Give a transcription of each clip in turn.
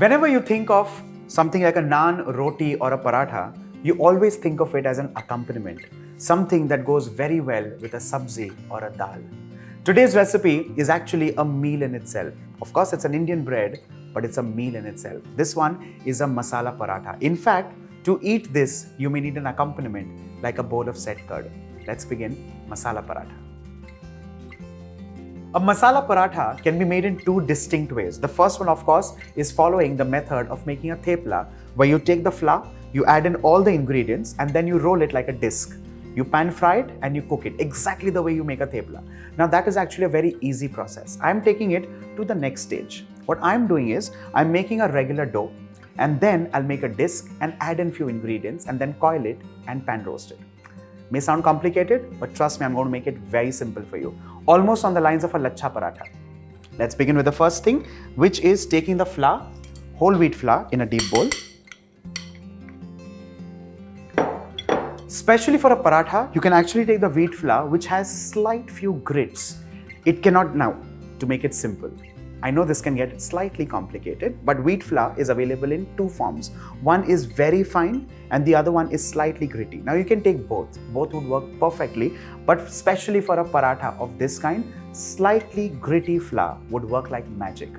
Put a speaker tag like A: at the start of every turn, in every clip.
A: Whenever you think of something like a naan, roti or a paratha, you always think of it as an accompaniment, something that goes very well with a sabzi or a dal. Today's recipe is actually a meal in itself. Of course, it's an Indian bread, but it's a meal in itself. This one is a masala paratha. In fact, to eat this, you may need an accompaniment like a bowl of set curd. Let's begin masala paratha. A masala paratha can be made in two distinct ways. The first one, of course, is following the method of making a thepla, where you take the flour, you add in all the ingredients, and then you roll it like a disc. You pan fry it and you cook it exactly the way you make a thepla. Now that is actually a very easy process. I'm taking it to the next stage. What I'm doing is, I'm making a regular dough, and then I'll make a disc and add in few ingredients and then coil it and pan roast it. May sound complicated, but trust me, I'm going to make it very simple for you. Almost on the lines of a laccha paratha. Let's begin with the first thing, which is taking the flour, whole wheat flour, in a deep bowl. Especially for a paratha, you can actually take the wheat flour which has slight few grits. It cannot now, to make it simple. I know this can get slightly complicated, but wheat flour is available in two forms. One is very fine and the other one is slightly gritty. Now you can take both. Both would work perfectly, but especially for a paratha of this kind, slightly gritty flour would work like magic.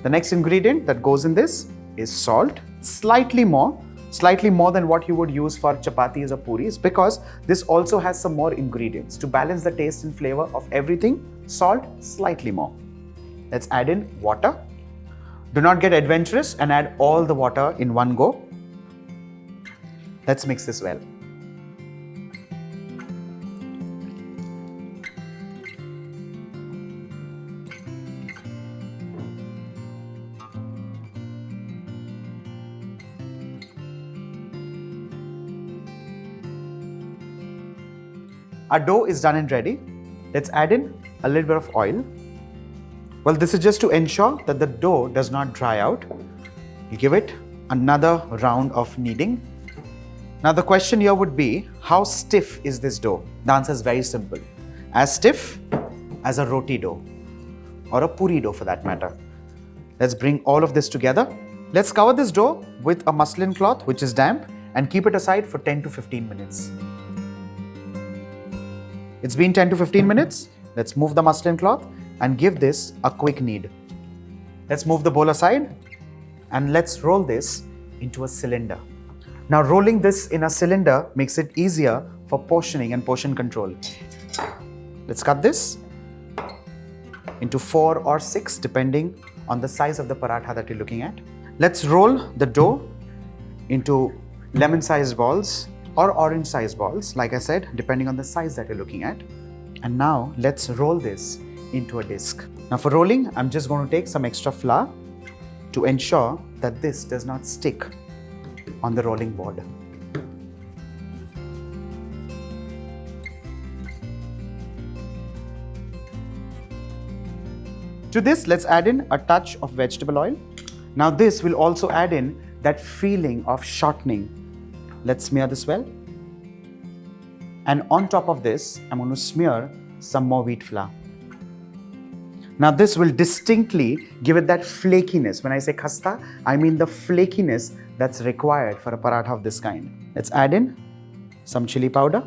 A: The next ingredient that goes in this is salt, slightly more than what you would use for chapatis or puris, because this also has some more ingredients. To balance the taste and flavor of everything, salt slightly more. Let's add in water. Do not get adventurous and add all the water in one go. Let's mix this well. Our dough is done and ready. Let's add in a little bit of oil. Well, this is just to ensure that the dough does not dry out. You give it another round of kneading. Now the question here would be, how stiff is this dough? The answer is very simple. As stiff as a roti dough or a puri dough for that matter. Let's bring all of this together. Let's cover this dough with a muslin cloth which is damp and keep it aside for 10 to 15 minutes. It's been 10 to 15 minutes. Let's move the muslin cloth and give this a quick knead. Let's move the bowl aside and let's roll this into a cylinder. Now rolling this in a cylinder makes it easier for portioning and portion control. Let's cut this into 4 or 6 depending on the size of the paratha that you're looking at. Let's roll the dough into lemon-sized balls or orange-sized balls, like I said, depending on the size that you're looking at. And now let's roll this into a disc. Now for rolling, I'm just going to take some extra flour to ensure that this does not stick on the rolling board. To this, let's add in a touch of vegetable oil. Now this will also add in that feeling of shortening. Let's smear this well. And on top of this, I'm going to smear some more wheat flour. Now this will distinctly give it that flakiness. When I say khasta, I mean the flakiness that's required for a paratha of this kind. Let's add in some chili powder,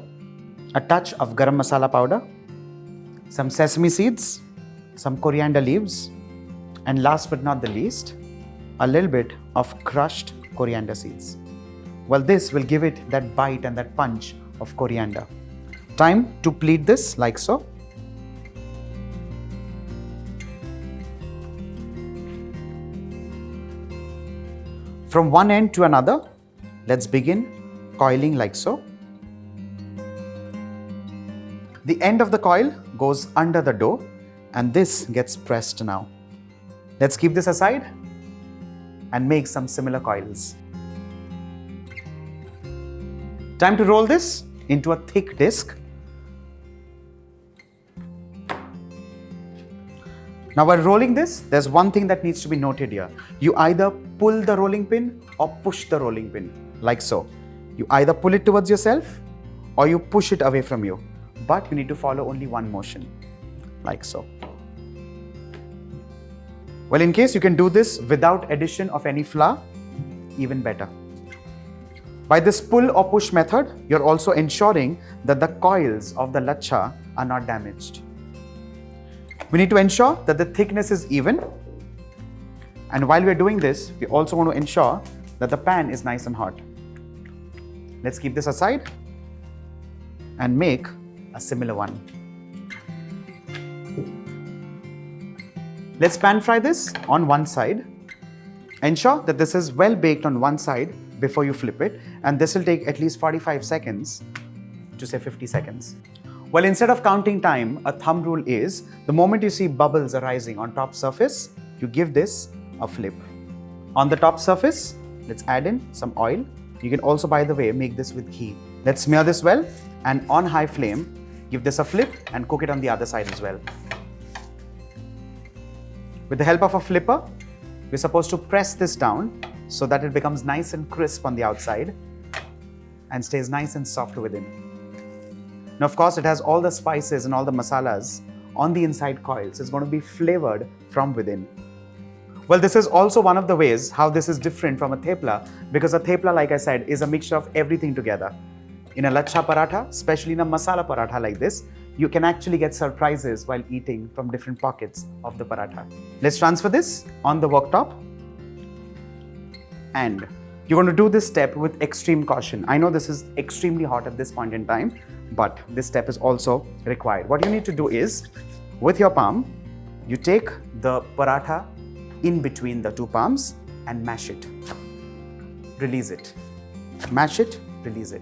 A: a touch of Garam Masala powder, some sesame seeds, some coriander leaves, and last but not the least, a little bit of crushed coriander seeds. Well, this will give it that bite and that punch of coriander. Time to pleat this like so. From one end to another, let's begin coiling like so. The end of the coil goes under the dough and this gets pressed now. Let's keep this aside and make some similar coils. Time to roll this into a thick disc. Now while rolling this, there's one thing that needs to be noted here. You either pull the rolling pin or push the rolling pin, like so. You either pull it towards yourself or you push it away from you. But you need to follow only one motion, like so. Well, in case you can do this without addition of any flour, even better. By this pull or push method, you're also ensuring that the coils of the lachha are not damaged. We need to ensure that the thickness is even. And while we're doing this, we also want to ensure that the pan is nice and hot. Let's keep this aside and make a similar one. Let's pan fry this on one side. Ensure that this is well baked on one side before you flip it, and this will take at least 45 seconds to say 50 seconds. Well, instead of counting time, a thumb rule is the moment you see bubbles arising on top surface, you give this a flip. On the top surface, let's add in some oil. You can also, by the way, make this with ghee. Let's smear this well, and on high flame, give this a flip and cook it on the other side as well. With the help of a flipper, we're supposed to press this down so that it becomes nice and crisp on the outside and stays nice and soft within. Now, of course, it has all the spices and all the masalas on the inside coils. It's going to be flavored from within. Well, this is also one of the ways how this is different from a thepla, because a thepla, like I said, is a mixture of everything together. In a laccha paratha, especially in a masala paratha like this, you can actually get surprises while eating from different pockets of the paratha. Let's transfer this on the worktop. And you're going to do this step with extreme caution. I know this is extremely hot at this point in time, but this step is also required. What you need to do is, with your palm, you take the paratha in between the two palms and mash it. Release it. Mash it, release it.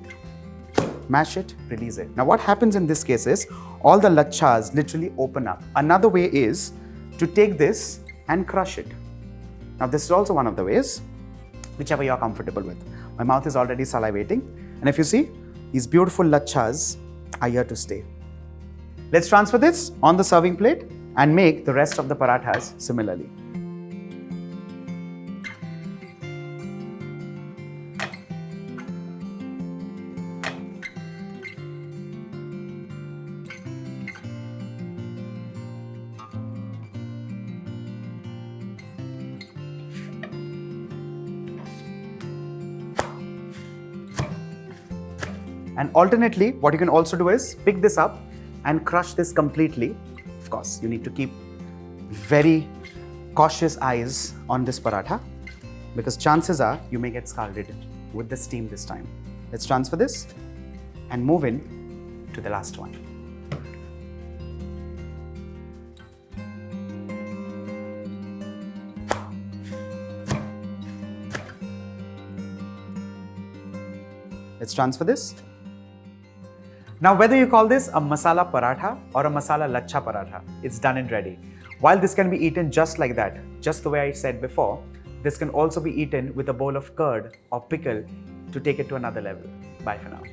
A: Mash it, release it. Now what happens in this case is, all the lachas literally open up. Another way is to take this and crush it. Now this is also one of the ways, whichever you're comfortable with. My mouth is already salivating. And if you see, these beautiful lachas are here to stay. Let's transfer this on the serving plate and make the rest of the parathas similarly. And alternately, what you can also do is pick this up and crush this completely. Of course, you need to keep very cautious eyes on this paratha, because chances are you may get scalded with the steam this time. Let's transfer this and move in to the last one. Let's transfer this. Now, whether you call this a masala paratha or a masala laccha paratha, it's done and ready. While this can be eaten just like that, just the way I said before, this can also be eaten with a bowl of curd or pickle to take it to another level. Bye for now.